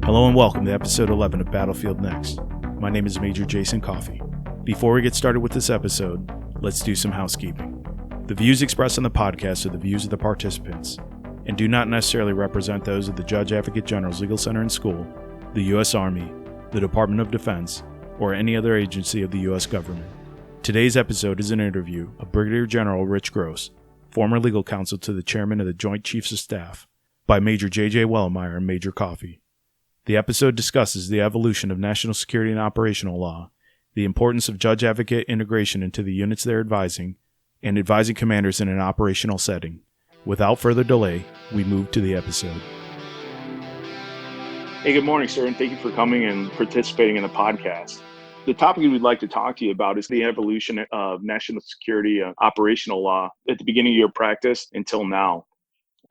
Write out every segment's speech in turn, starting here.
Hello and welcome to episode 11 of Battlefield Next. My name is Major Jason Coffey. Before we get started with this episode, let's do some housekeeping. The views expressed on the podcast are the views of the participants and do not necessarily represent those of the Judge Advocate General's Legal Center and School, the U.S. Army, the Department of Defense, or any other agency of the U.S. government. Today's episode is an interview of Brigadier General Gross, former legal counsel to the Chairman of the Joint Chiefs of Staff, by Major J.J. Wellemeyer and Major Coffey. The episode discusses the evolution of national security and operational law, the importance of judge advocate integration into the units they're advising, and advising commanders in an operational setting. Without further delay, we move to the episode. Hey, good morning, sir, and thank you for coming and participating in the podcast. The topic we'd like to talk to you about is the evolution of national security operational law at the beginning of your practice until now.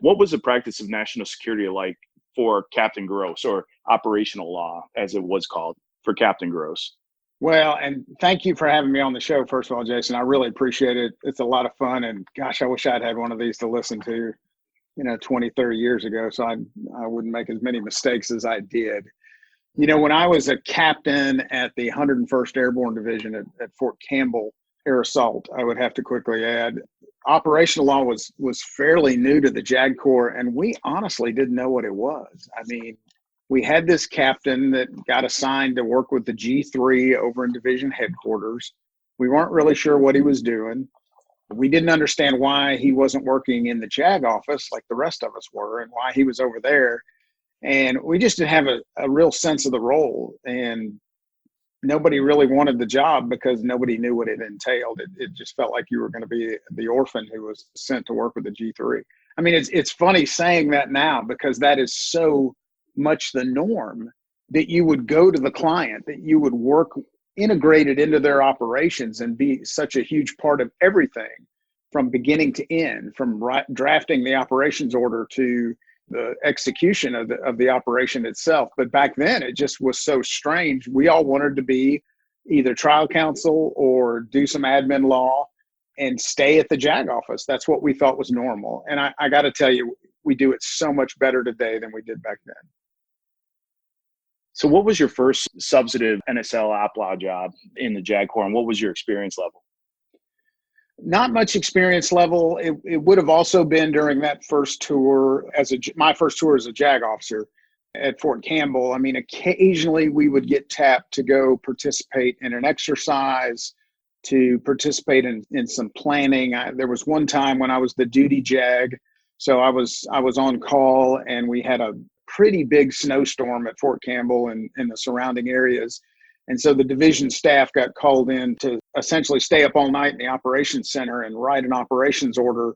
What was the practice of national security like for Captain Gross, or operational law, as it was called, for Captain Gross? Well, and thank you for having me on the show, first of all, Jason. I really appreciate it. It's a lot of fun, and gosh, I wish I'd had one of these to listen to, 20, 30 years ago, so I wouldn't make as many mistakes as I did. When I was a captain at the 101st Airborne Division at Fort Campbell Air Assault, I would have to quickly add, operational law was fairly new to the JAG Corps, and we honestly didn't know what it was. I mean, we had this captain that got assigned to work with the G3 over in division headquarters. We weren't really sure what he was doing. We didn't understand why he wasn't working in the JAG office like the rest of us were, and why he was over there. And we just didn't have a real sense of the role. And nobody really wanted the job because nobody knew what it entailed. It just felt like you were going to be the orphan who was sent to work with the G3. I mean, it's funny saying that now because that is so much the norm, that you would go to the client, that you would work integrated into their operations and be such a huge part of everything from beginning to end, from drafting the operations order to the execution of the operation itself. But back then it just was so strange. We all wanted to be either trial counsel or do some admin law and stay at the JAG office. That's what we thought was normal. And I got to tell you, we do it so much better today than we did back then. So what was your first substantive NSL op law job in the JAG Corps, and what was your experience level? Not much experience level. It would have also been during that first tour, my first tour as a JAG officer at Fort Campbell. I mean, occasionally we would get tapped to go participate in an exercise, to participate in some planning. There was one time when I was the duty JAG, so I was on call, and we had a pretty big snowstorm at Fort Campbell and in the surrounding areas. And so the division staff got called in to essentially stay up all night in the operations center and write an operations order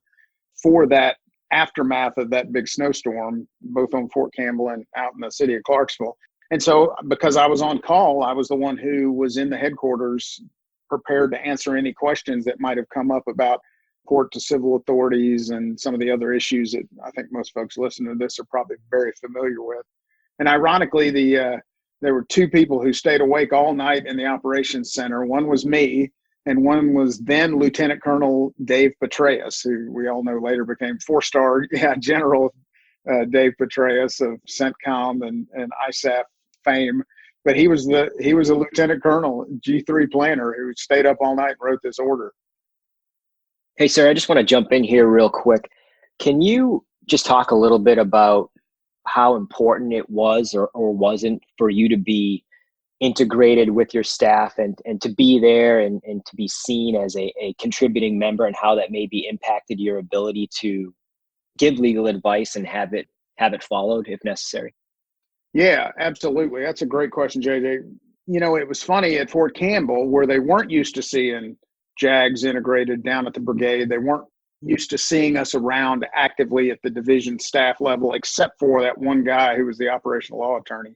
for that aftermath of that big snowstorm, both on Fort Campbell and out in the city of Clarksville. And so because I was on call, I was the one who was in the headquarters prepared to answer any questions that might have come up about port to civil authorities and some of the other issues that I think most folks listening to this are probably very familiar with. And ironically, there were two people who stayed awake all night in the operations center. One was me, and one was then Lieutenant Colonel Dave Petraeus, who we all know later became four-star General Dave Petraeus of CENTCOM and ISAF fame. But he was a lieutenant colonel, G3 planner, who stayed up all night and wrote this order. Hey, sir, I just want to jump in here real quick. Can you just talk a little bit about how important it was or wasn't for you to be integrated with your staff and to be there and to be seen as a contributing member, and how that maybe impacted your ability to give legal advice and have it followed if necessary? Yeah, absolutely. That's a great question, JJ. It was funny at Fort Campbell, where they weren't used to seeing JAGs integrated down at the brigade. They weren't used to seeing us around actively at the division staff level, except for that one guy who was the operational law attorney.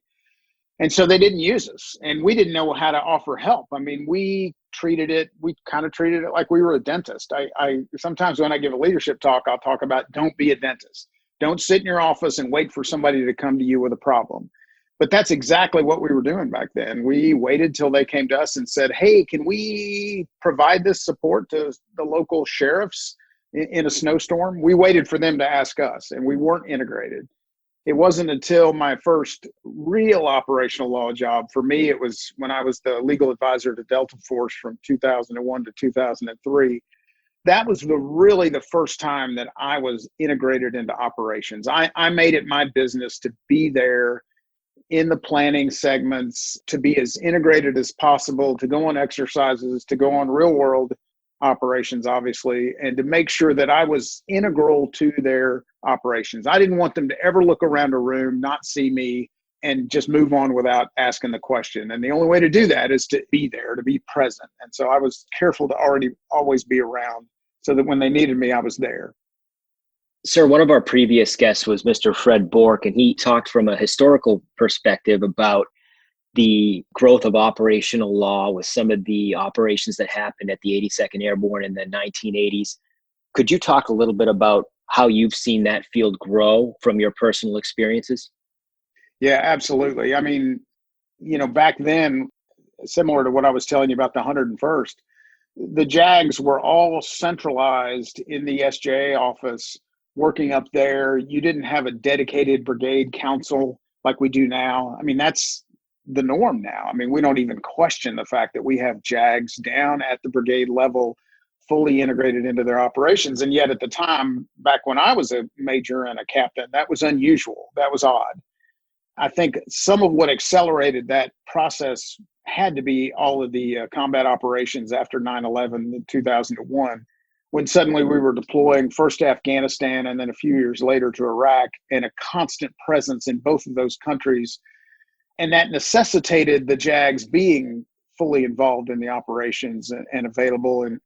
And so they didn't use us, and we didn't know how to offer help. I mean, we kind of treated it like we were a dentist. I sometimes when I give a leadership talk, I'll talk about don't be a dentist. Don't sit in your office and wait for somebody to come to you with a problem. But that's exactly what we were doing back then. We waited till they came to us and said, hey, can we provide this support to the local sheriffs in a snowstorm? We waited for them to ask us, and we weren't integrated. It wasn't until my first real operational law job. For me, it was when I was the legal advisor to Delta Force from 2001 to 2003. That was really the first time that I was integrated into operations. I made it my business to be there in the planning segments, to be as integrated as possible, to go on exercises, to go on real world operations, obviously, and to make sure that I was integral to their operations. I didn't want them to ever look around a room, not see me, and just move on without asking the question. And the only way to do that is to be there, to be present. And so I was careful to always be around so that when they needed me, I was there. Sir, one of our previous guests was Mr. Fred Bork, and he talked from a historical perspective about the growth of operational law with some of the operations that happened at the 82nd Airborne in the 1980s. Could you talk a little bit about how you've seen that field grow from your personal experiences? Yeah, absolutely. I mean, back then, similar to what I was telling you about the 101st, the JAGs were all centralized in the SJA office, working up there. You didn't have a dedicated brigade counsel like we do now. I mean, that's the norm now. I mean, we don't even question the fact that we have JAGs down at the brigade level, fully integrated into their operations. And yet at the time, back when I was a major and a captain, that was unusual. That was odd. I think some of what accelerated that process had to be all of the combat operations after 9/11 in 2001, when suddenly we were deploying first to Afghanistan and then a few years later to Iraq, and a constant presence in both of those countries. And that necessitated the JAGs being fully involved in the operations and available. And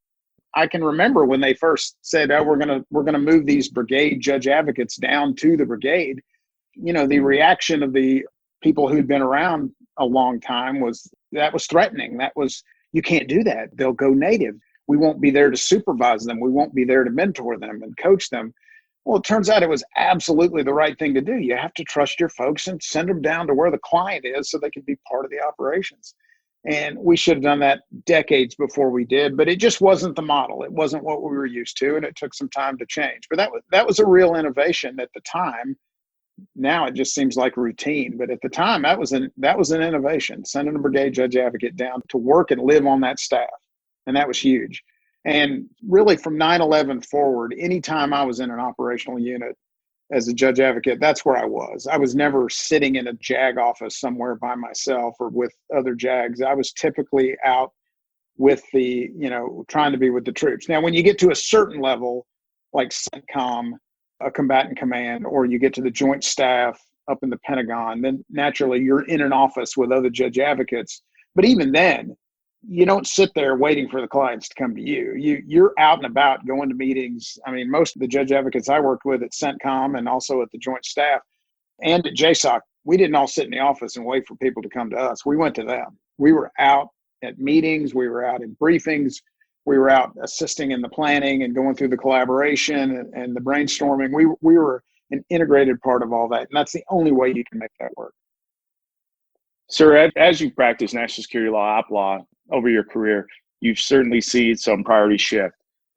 I can remember when they first said, "Oh, we're gonna move these brigade judge advocates down to the brigade." The reaction of the people who'd been around a long time was threatening. That was, "You can't do that. They'll go native. We won't be there to supervise them. We won't be there to mentor them and coach them." Well, it turns out it was absolutely the right thing to do. You have to trust your folks and send them down to where the client is so they can be part of the operations. And we should have done that decades before we did, but it just wasn't the model. It wasn't what we were used to, and it took some time to change. But that was a real innovation at the time. Now it just seems like routine, but at the time that was an innovation, sending a brigade judge advocate down to work and live on that staff. And that was huge. And really from 9/11 forward, anytime I was in an operational unit as a judge advocate, that's where I was. I was never sitting in a JAG office somewhere by myself or with other JAGs. I was typically out with trying to be with the troops. Now, when you get to a certain level, like CENTCOM, a combatant command, or you get to the joint staff up in the Pentagon, then naturally you're in an office with other judge advocates. But even then, you don't sit there waiting for the clients to come to you. You're out and about going to meetings. I mean, most of the judge advocates I worked with at CENTCOM and also at the joint staff and at JSOC, we didn't all sit in the office and wait for people to come to us. We went to them. We were out at meetings. We were out in briefings. We were out assisting in the planning and going through the collaboration and the brainstorming. We were an integrated part of all that. And that's the only way you can make that work. Sir, as you practice national security law, op law over your career, you've certainly seen some priority shift.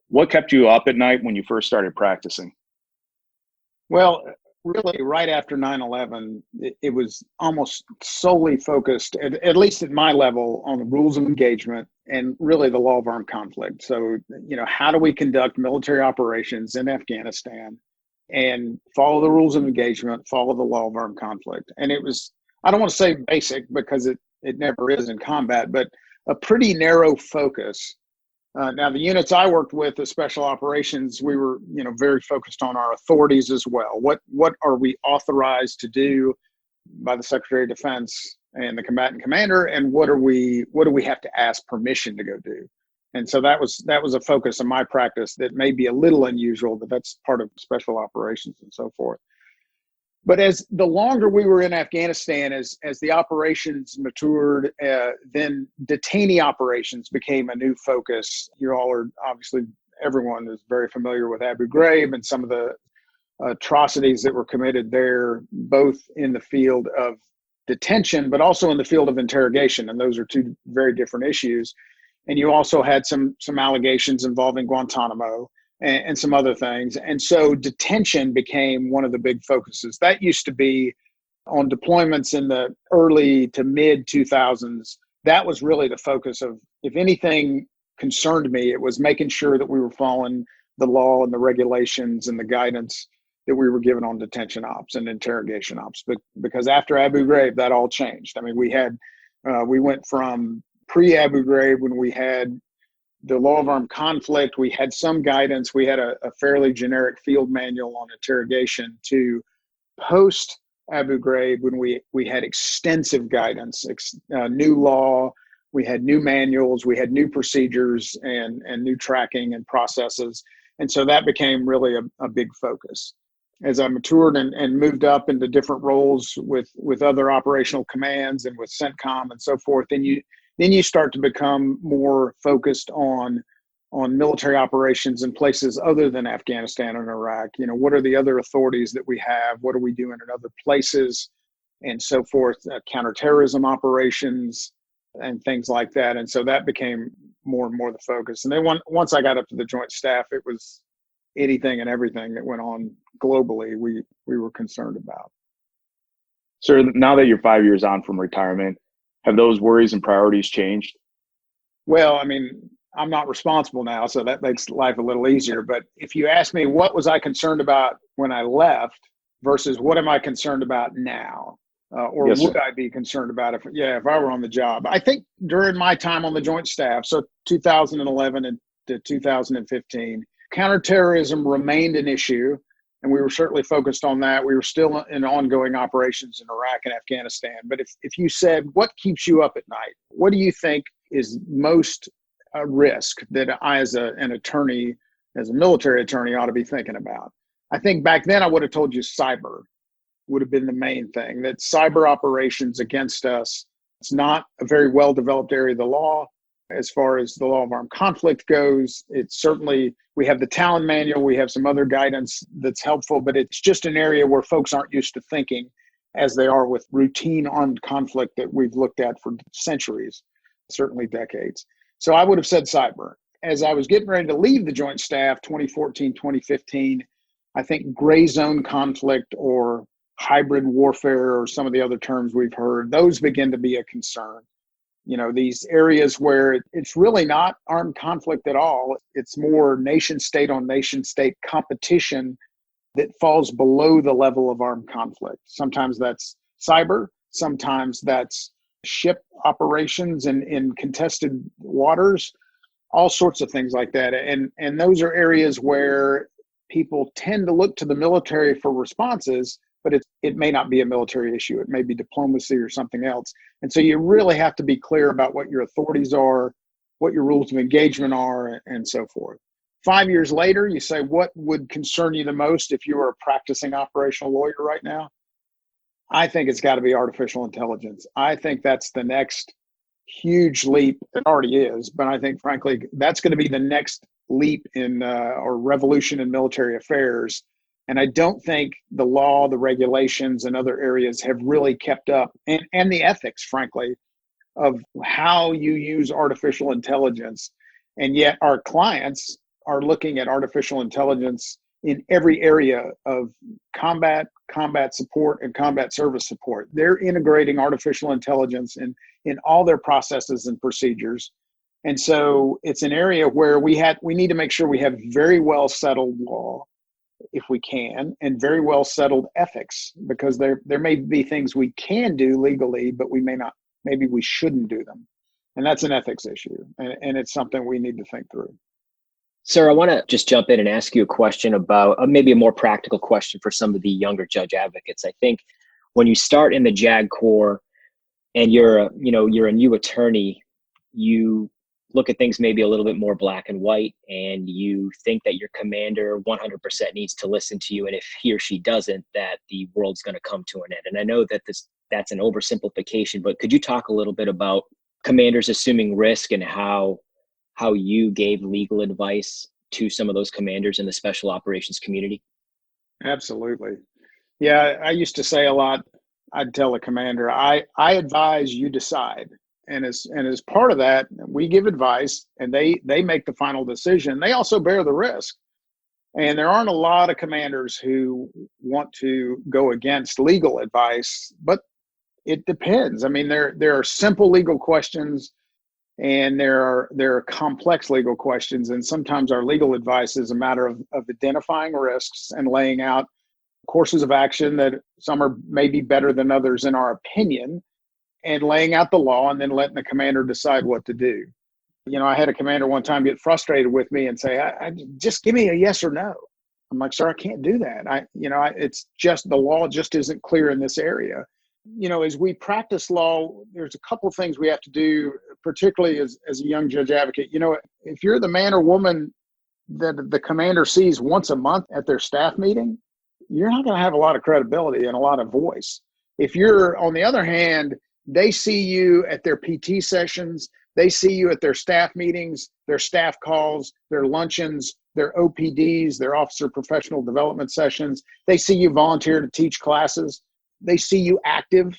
What kept you up at night when you first started practicing? Well, really right after 9/11, it was almost solely focused, at least at my level, on the rules of engagement and really the law of armed conflict. So, how do we conduct military operations in Afghanistan and follow the rules of engagement, follow the law of armed conflict? And it was, I don't want to say basic because it never is in combat, but a pretty narrow focus. Now, the units I worked with, the special operations, we were, very focused on our authorities as well. What are we authorized to do by the Secretary of Defense and the combatant commander, and what do we have to ask permission to go do? And so that was a focus of my practice that may be a little unusual, but that's part of special operations and so forth. But as the longer we were in Afghanistan, as the operations matured, then detainee operations became a new focus. You all are obviously, everyone is very familiar with Abu Ghraib and some of the atrocities that were committed there, both in the field of detention, but also in the field of interrogation. And those are two very different issues. And you also had some allegations involving Guantanamo. and some other things. And so detention became one of the big focuses. That used to be on deployments in the early to mid 2000s. That was really the focus of, if anything concerned me, it was making sure that we were following the law and the regulations and the guidance that we were given on detention ops and interrogation ops. But because after Abu Ghraib, that all changed. I mean, we went from pre-Abu Ghraib, when we had the law of armed conflict, we had some guidance, we had a fairly generic field manual on interrogation, to post Abu Ghraib, when we had extensive guidance, new law, we had new manuals, we had new procedures and new tracking and processes. And so that became really a big focus. As I matured and moved up into different roles with other operational commands and with CENTCOM and so forth, then you start to become more focused on military operations in places other than Afghanistan and Iraq. You know, what are the other authorities that we have? What are we doing in other places and so forth? Counterterrorism operations and things like that. And so that became more and more the focus. And then once I got up to the Joint Staff, it was anything and everything that went on globally we were concerned about. Sir, now that you're 5 years on from retirement, have those worries and priorities changed? Well, I mean, I'm not responsible now, so that makes life a little easier. But if you ask me, what was I concerned about when I left versus what am I concerned about now? Or Yes, would sir. I be concerned about if I were on the job? I think during my time on the Joint Staff, so 2011 and to 2015, counterterrorism remained an issue, and we were certainly focused on that. We were still in ongoing operations in Iraq and Afghanistan. But if you said, what keeps you up at night? What do you think is most a risk that I, as an attorney, as a military attorney, ought to be thinking about? I think back then I would have told you cyber would have been the main thing, that cyber operations against us, it's not a very well-developed area of the law. As far as the law of armed conflict goes, it's certainly, we have the Talon manual, we have some other guidance that's helpful, but it's just an area where folks aren't used to thinking as they are with routine armed conflict that we've looked at for centuries, certainly decades. So I would have said cyber. As I was getting ready to leave the Joint Staff, 2014, 2015, I think gray zone conflict or hybrid warfare, or some of the other terms we've heard, those begin to be a concern. You know, these areas where it's really not armed conflict at all. It's more nation state on nation state competition that falls below the level of armed conflict. Sometimes that's cyber, sometimes that's ship operations in contested waters, all sorts of things like that. And those are areas where people tend to look to the military for responses, but it may not be a military issue. It may be diplomacy or something else. And so you really have to be clear about what your authorities are, what your rules of engagement are, and so forth. 5 years later, you say, what would concern you the most if you were a practicing operational lawyer right now? I think it's got to be artificial intelligence. I think that's the next huge leap. It already is, but I think, frankly, that's going to be the next leap in or revolution in military affairs. And I don't think the law, the regulations, and other areas have really kept up, and the ethics, frankly, of how you use artificial intelligence. And yet our clients are looking at artificial intelligence in every area of combat support, and combat service support. They're integrating artificial intelligence in all their processes and procedures. And so it's an area where we need to make sure we have very well settled law, if we can, and very well settled ethics, because there may be things we can do legally, but maybe we shouldn't do them. And that's an ethics issue. And it's something we need to think through. Sir, I want to just jump in and ask you a question about maybe a more practical question for some of the younger judge advocates. I think when you start in the JAG Corps and you're a new attorney, you look at things maybe a little bit more black and white, and you think that your commander 100% needs to listen to you. And if he or she doesn't, that the world's going to come to an end. And I know that that's an oversimplification, but could you talk a little bit about commanders assuming risk and how you gave legal advice to some of those commanders in the special operations community? Absolutely. Yeah, I used to say a lot, I'd tell a commander, I advise, you decide. And as part of that, we give advice and they make the final decision. They also bear the risk. And there aren't a lot of commanders who want to go against legal advice, but it depends. I mean, there are simple legal questions and there are complex legal questions. And sometimes our legal advice is a matter of identifying risks and laying out courses of action that some are maybe better than others in our opinion, and laying out the law and then letting the commander decide what to do. You know, I had a commander one time get frustrated with me and say, I just give me a yes or no. I'm like, sir, I can't do that. It's just the law just isn't clear in this area. You know, as we practice law, there's a couple of things we have to do, particularly as a young judge advocate. You know, if you're the man or woman that the commander sees once a month at their staff meeting, you're not going to have a lot of credibility and a lot of voice. If you're, on the other hand, they see you at their PT sessions, they see you at their staff meetings, their staff calls, their luncheons, their OPDs, their officer professional development sessions. They see you volunteer to teach classes. They see you active.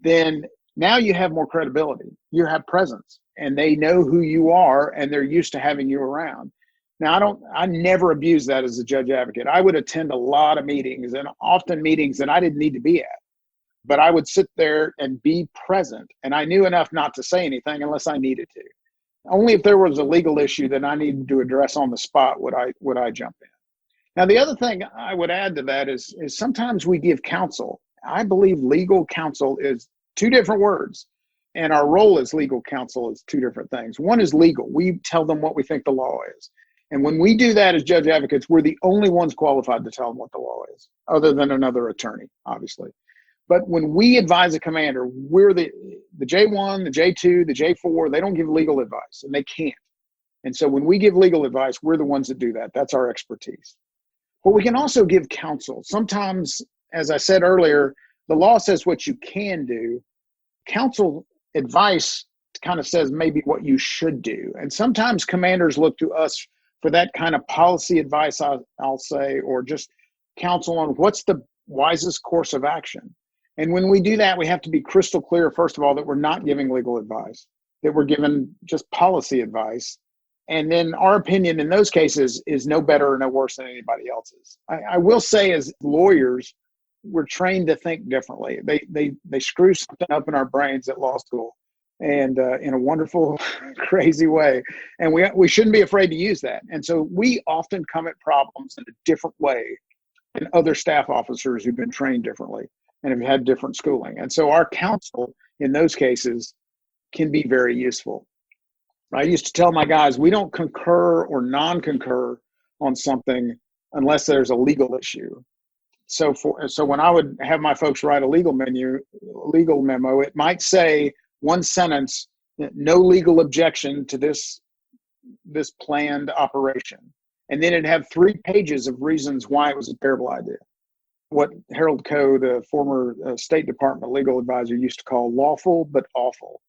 Then now you have more credibility. You have presence, and they know who you are, and they're used to having you around. Now, I never abuse that as a judge advocate. I would attend a lot of meetings, and often meetings that I didn't need to be at. But I would sit there and be present, and I knew enough not to say anything unless I needed to. Only if there was a legal issue that I needed to address on the spot would I jump in. Now, the other thing I would add to that is sometimes we give counsel. I believe legal counsel is two different words, and our role as legal counsel is two different things. One is legal. We tell them what we think the law is. And when we do that as judge advocates, we're the only ones qualified to tell them what the law is, other than another attorney, obviously. But when we advise a commander, we're the J1, the J2, the J4, they don't give legal advice, and they can't. And so when we give legal advice, we're the ones that do that. That's our expertise. But we can also give counsel. Sometimes, as I said earlier, the law says what you can do. Counsel advice kind of says maybe what you should do. And sometimes commanders look to us for that kind of policy advice, I'll say, or just counsel on what's the wisest course of action. And when we do that, we have to be crystal clear, first of all, that we're not giving legal advice, that we're giving just policy advice. And then our opinion in those cases is no better or no worse than anybody else's. I will say, as lawyers, we're trained to think differently. They screw something up in our brains at law school, and in a wonderful, crazy way. And we shouldn't be afraid to use that. And so we often come at problems in a different way than other staff officers who've been trained differently and have had different schooling. And so our counsel in those cases can be very useful. I used to tell my guys, we don't concur or non-concur on something unless there's a legal issue. So when I would have my folks write a legal memo, it might say one sentence, no legal objection to this planned operation. And then it'd have 3 pages of reasons why it was a terrible idea. What Harold Coe, the former State Department legal advisor, used to call lawful but awful.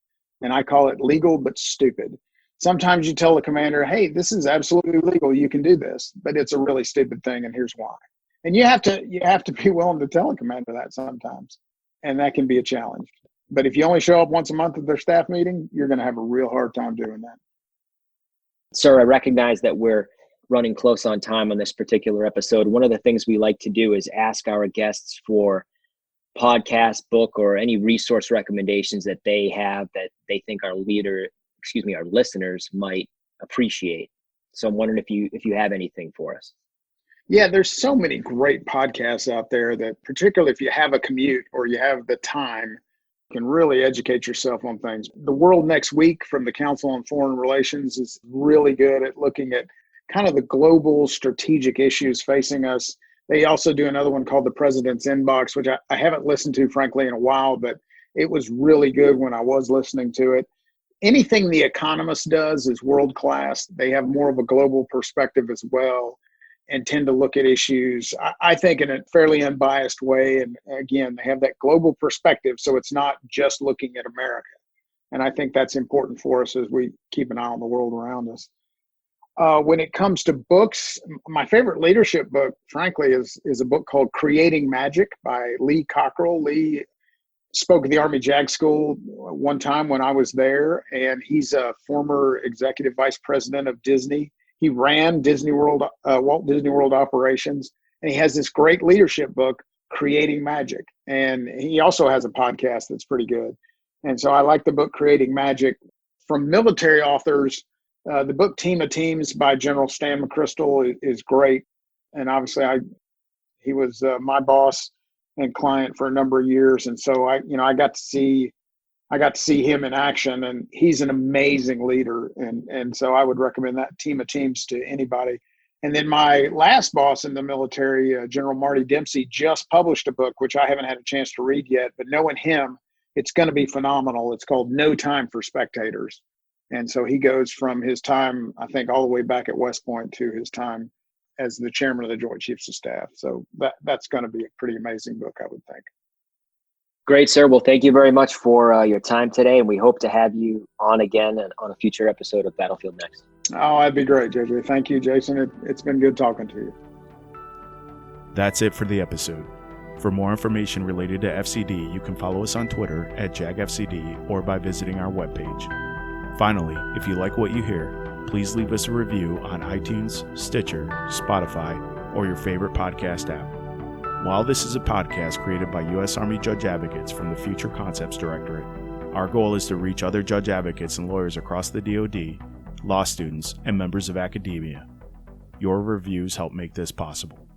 And I call it legal but stupid. Sometimes you tell the commander, hey, this is absolutely legal, you can do this, but it's a really stupid thing, and here's why. And you have to be willing to tell a commander that sometimes, and that can be a challenge. But if you only show up once a month at their staff meeting, you're going to have a real hard time doing that. Sir, I recognize that we're running close on time on this particular episode. One of the things we like to do is ask our guests for podcast, book, or any resource recommendations that they have that they think our listeners might appreciate. So I'm wondering if you have anything for us. Yeah, there's so many great podcasts out there that, particularly if you have a commute or you have the time, can really educate yourself on things. The World Next Week from the Council on Foreign Relations is really good at looking at kind of the global strategic issues facing us. They also do another one called The President's Inbox, which I haven't listened to, frankly, in a while, but it was really good when I was listening to it. Anything The Economist does is world-class. They have more of a global perspective as well and tend to look at issues, I think, in a fairly unbiased way. And again, they have that global perspective, so it's not just looking at America. And I think that's important for us as we keep an eye on the world around us. When it comes to books, my favorite leadership book, frankly, is a book called Creating Magic by Lee Cockrell. Lee spoke at the Army JAG School one time when I was there, and he's a former executive vice president of Disney. He ran Disney World, Walt Disney World operations, and he has this great leadership book, Creating Magic. And he also has a podcast that's pretty good. And so I like the book, Creating Magic. From military authors, the book Team of Teams by General Stan McChrystal is great. And obviously he was my boss and client for a number of years. And so I got to see him in action, and he's an amazing leader. And so I would recommend that Team of Teams to anybody. And then my last boss in the military, General Marty Dempsey, just published a book, which I haven't had a chance to read yet, but knowing him, it's going to be phenomenal. It's called No Time for Spectators. And so he goes from his time, I think, all the way back at West Point to his time as the chairman of the Joint Chiefs of Staff. So that's going to be a pretty amazing book, I would think. Great, sir. Well, thank you very much for your time today, and we hope to have you on again on a future episode of Battlefield Next. Oh, that'd be great, JJ. Thank you, Jason. It's been good talking to you. That's it for the episode. For more information related to FCD, you can follow us on Twitter at JagFCD or by visiting our webpage. Finally, if you like what you hear, please leave us a review on iTunes, Stitcher, Spotify, or your favorite podcast app. While this is a podcast created by U.S. Army Judge Advocates from the Future Concepts Directorate, our goal is to reach other judge advocates and lawyers across the DoD, law students, and members of academia. Your reviews help make this possible.